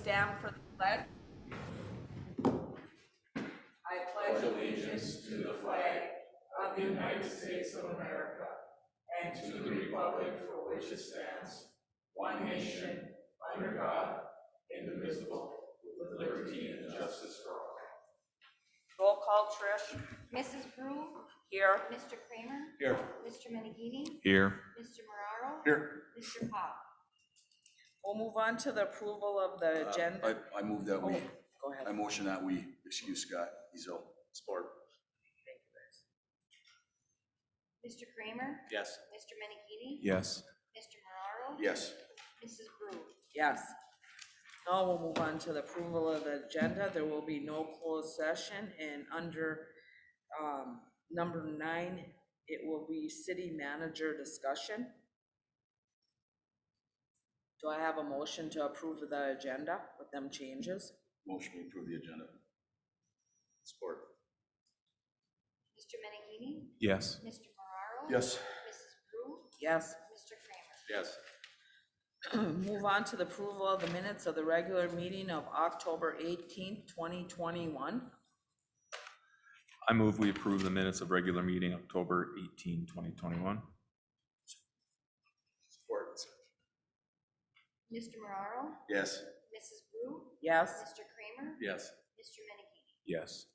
stand for the pledge. I pledge allegiance to the flag of the United States of America and to the republic for which it stands, one nation, under God, indivisible, with liberty and justice for all. Roll call, Trish. Mrs. Brew? Here. Mr. Kramer? Here. Mr. Menegini? Here. Mr. Marraro? Here. Mr. Pop? We'll move on to the approval of the agenda. I move that we, Go ahead. I motion that we excuse Scott Ezel. Support. Thank you, guys. Mr. Kramer? Yes. Mr. Menegini? Yes. Mr. Marraro? Yes. Mrs. Brew? Yes. Now we'll move on to the approval of the agenda. There will be no closed session, and under number 9, it will be city manager discussion. Do I have a motion to approve the agenda with them changes? Motion to approve the agenda. Support. Mr. Menegini? Yes. Mr. Marraro? Yes. Mrs. Brew? Yes. Mr. Kramer? Yes. Move on to the approval of the minutes of the regular meeting of October 18th, 2021. I move we approve the minutes of regular meeting October 18, 2021. Support. Mr. Marraro? Yes. Mrs. Brew? Yes. Mr. Kramer? Yes. Mr. Menegini? Yes.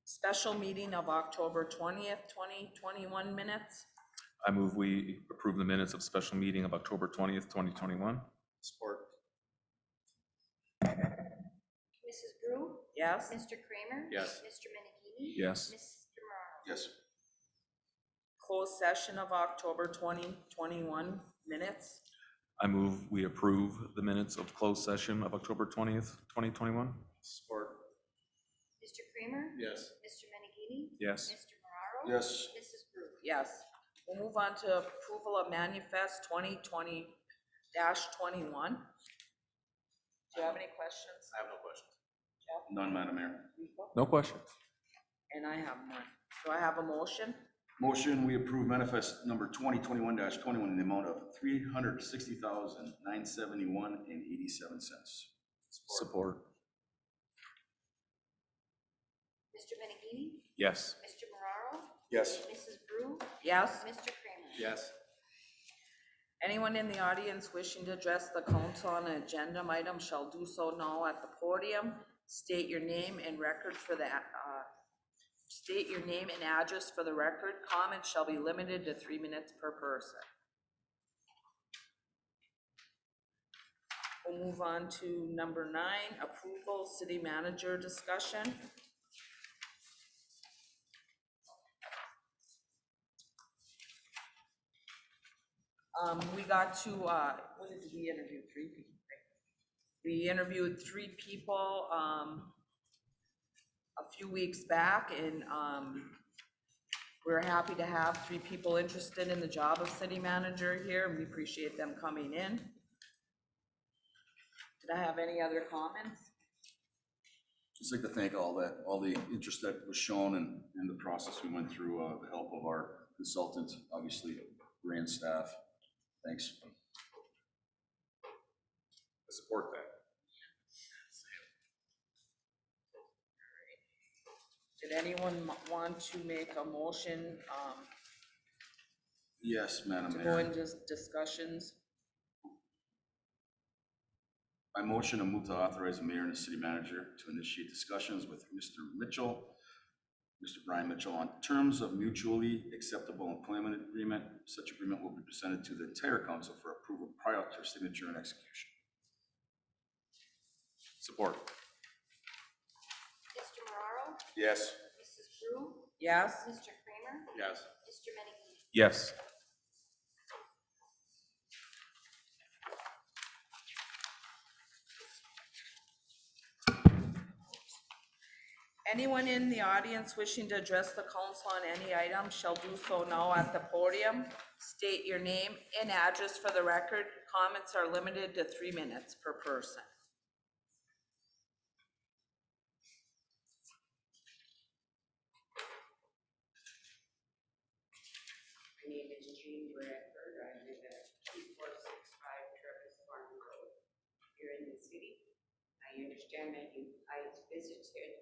Special meeting of October 20th, 2021 minutes. I move we approve the minutes of special meeting of October 20th, 2021. Support. Mrs. Brew? Yes. Mr. Kramer? Yes. Mr. Menegini? Yes. Mr. Marraro? Yes. Closed session of October 2021 minutes. I move we approve the minutes of closed session of October 20th, 2021. Support. Mr. Kramer? Yes. Mr. Menegini? Yes. Mr. Marraro? Yes. Mrs. Brew? Yes. We'll move on to approval of manifest 2020-21. Do you have any questions? I have no questions. Jeff? None, Madam Mayor. No questions. And I have none. Do I have a motion? Motion, we approve manifest number 2021-21 in the amount of $360,971.87. Support. Mr. Menegini? Yes. Mr. Marraro? Yes. Mrs. Brew? Yes. Mr. Kramer? Yes. Anyone in the audience wishing to address the council on an agenda item shall do so now at the podium. State your name and record for the, state your name and address for the record. Comments shall be limited to 3 minutes per person. We'll move on to number 9, approval city manager discussion. We got to, what did we interview? 3 people, right? We interviewed 3 people, a few weeks back, and, we're happy to have 3 people interested in the job of city manager here, and we appreciate them coming in. Did I have any other comments? Just like to thank all the interest that was shown in the process we went through, the help of our consultant, obviously, grand staff. Thanks. I support that. Did anyone want to make a motion, Yes, Madam to go Mayor. into discussions? I motion to move to authorize the mayor and the city manager to initiate discussions with Mr. Mitchell, Mr. Brian Mitchell, on terms of mutually acceptable employment agreement. Such agreement will be presented to the entire council for approval prior to signature and execution. Support. Mr. Marraro? Yes. Mrs. Brew? Yes? Mr. Kramer? Yes. Mr. Menegini? Yes. Anyone in the audience wishing to address the council on any item shall do so now at the podium. State your name and address for the record. Comments are limited to 3 minutes per person. My name is Jean Bradford. I live at 2465 Travis Farm Road here in the city. understand that you guys visited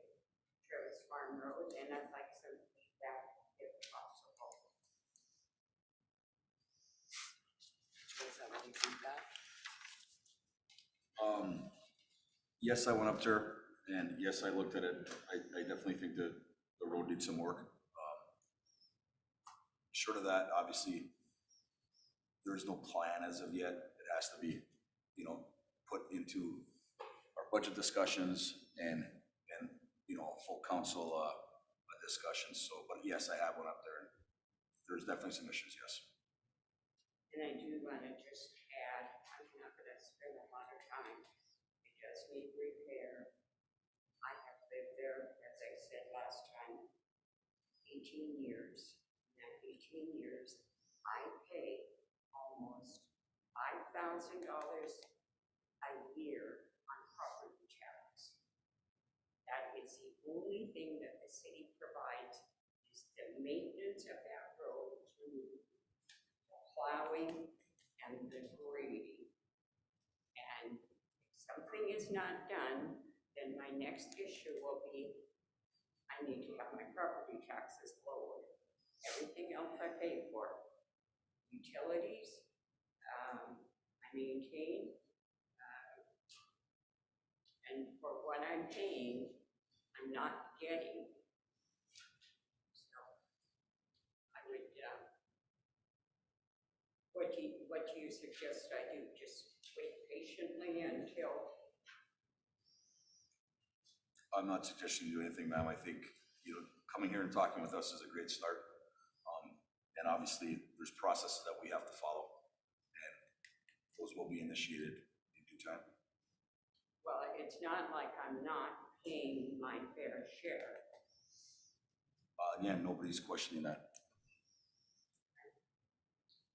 Travis Farm Road, and I'd like some feedback if possible. Do you guys have any feedback? Yes, I went up there, and yes, I looked at it. I definitely think that the road needs some work. Short of that, obviously, there's no plan as of yet. It has to be, put into our budget discussions and full council discussions. So, but yes, I have one up there. There's definitely some issues, yes. And I do want to just add, I'm not going to spend a lot of time. It does need repair. I have lived there, as I said last time, 18 years. In that 18 years, I pay almost $5,000 a year on property tax. That is the only thing that the city provides, is the maintenance of that road through the plowing and the grading. And if something is not done, then my next issue will be, I need to have my property taxes lowered. Everything else I pay for, utilities, I maintain, and for what I'm paying, I'm not getting. So I would, what do you suggest I do? Just wait patiently until? I'm not suggesting you do anything, ma'am. I think, coming here and talking with us is a great start. And obviously, there's processes that we have to follow, and those will be initiated in due time. Well, it's not like I'm not paying my fair share. Again, nobody's questioning that.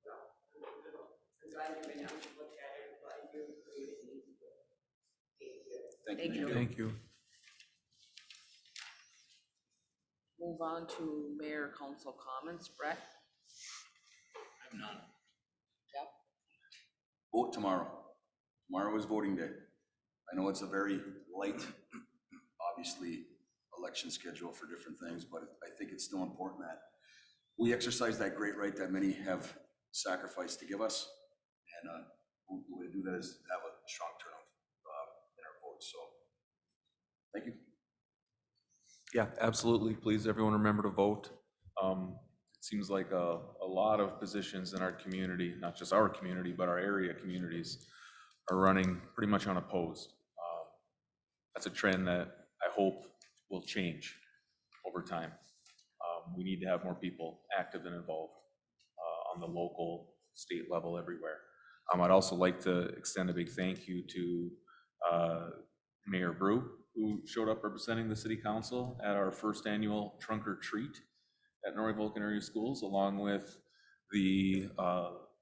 Well, I'm glad you've been able to look at it, but I do agree it needs to be good. Thank you. Thank you. Move on to mayor council comments. Brett? I have none. Jeff? Vote tomorrow. Tomorrow is voting day. I know it's a very light, obviously, election schedule for different things, but I think it's still important that we exercise that great right that many have sacrificed to give us. And the way to do that is to have a strong turnout in our votes. So, thank you. Yeah, absolutely. Please, everyone remember to vote. It seems like a lot of positions in our community, not just our community, but our area communities, are running pretty much unopposed. That's a trend that I hope will change over time. We need to have more people active and involved on the local, state level, everywhere. I'd also like to extend a big thank you to Mayor Brew, who showed up representing the city council at our first annual trunk or treat at Norway Vulcan Area Schools, along with the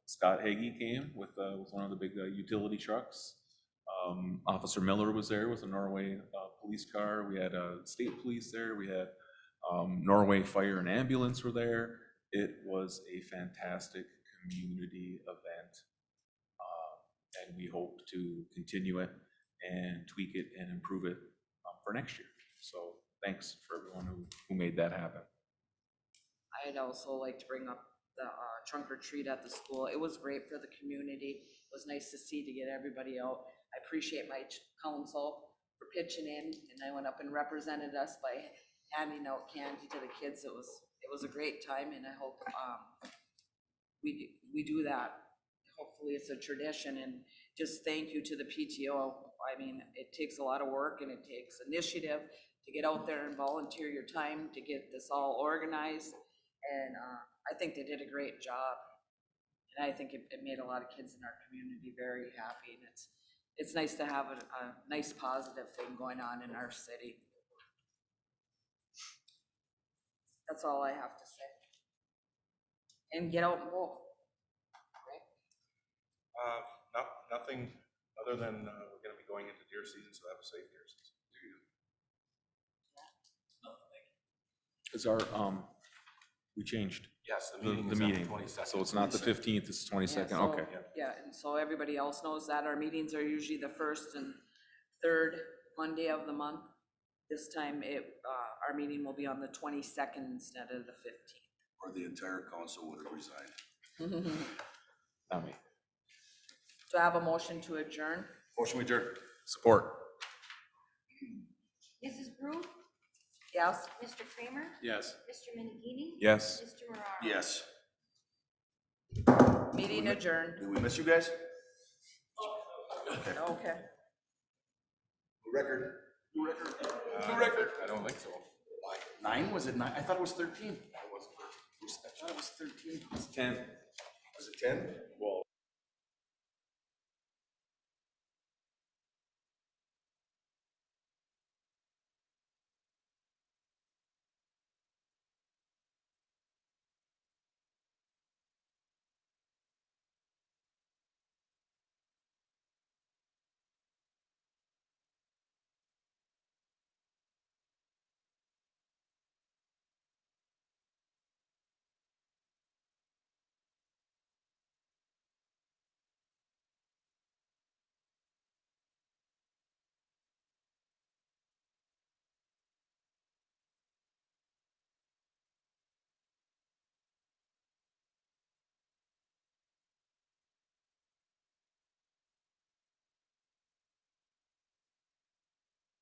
Scott Hagee came with one of the big utility trucks. Officer Miller was there with a Norway police car. We had state police there. We had Norway Fire and Ambulance were there. It was a fantastic community event, and we hope to continue it and tweak it and improve it for next year. So thanks for everyone who made that happen. I'd also like to bring up the trunk or treat at the school. It was great for the community. It was nice to see, to get everybody out. I appreciate my council for pitching in, and I went up and represented us by handing out candy to the kids. It was a great time, and I hope we do that. Hopefully it's a tradition, and just thank you to the PTO. I mean, it takes a lot of work and it takes initiative to get out there and volunteer your time to get this all organized. And I think they did a great job. And I think it made a lot of kids in our community very happy. And it's nice to have a nice positive thing going on in our city. That's all I have to say. And get out and vote. Nothing other than we're going to be going into deer season, so have a safe deer season. Is our, we changed Yes, the the meeting is meeting, on the 22nd. so it's not the 15th, it's 22nd, Yeah, so- okay. Yeah, and so everybody else knows that our meetings are usually the 1st and 3rd Monday of the month. This time our meeting will be on the 22nd instead of the 15th. Or the entire council would have resigned. Not me. Do I have a motion to adjourn? Motion adjourned. Support. Mrs. Brew, Yes? Mr. Kramer, Yes. Mr. Minigini. Yes. Mr. Mararo. Yes. Meeting adjourned. Did we miss you guys? Okay. Record. I don't think so. 9? Was it 9? I thought it was 13. I thought it was 13. It's 10. Was it 10? Well.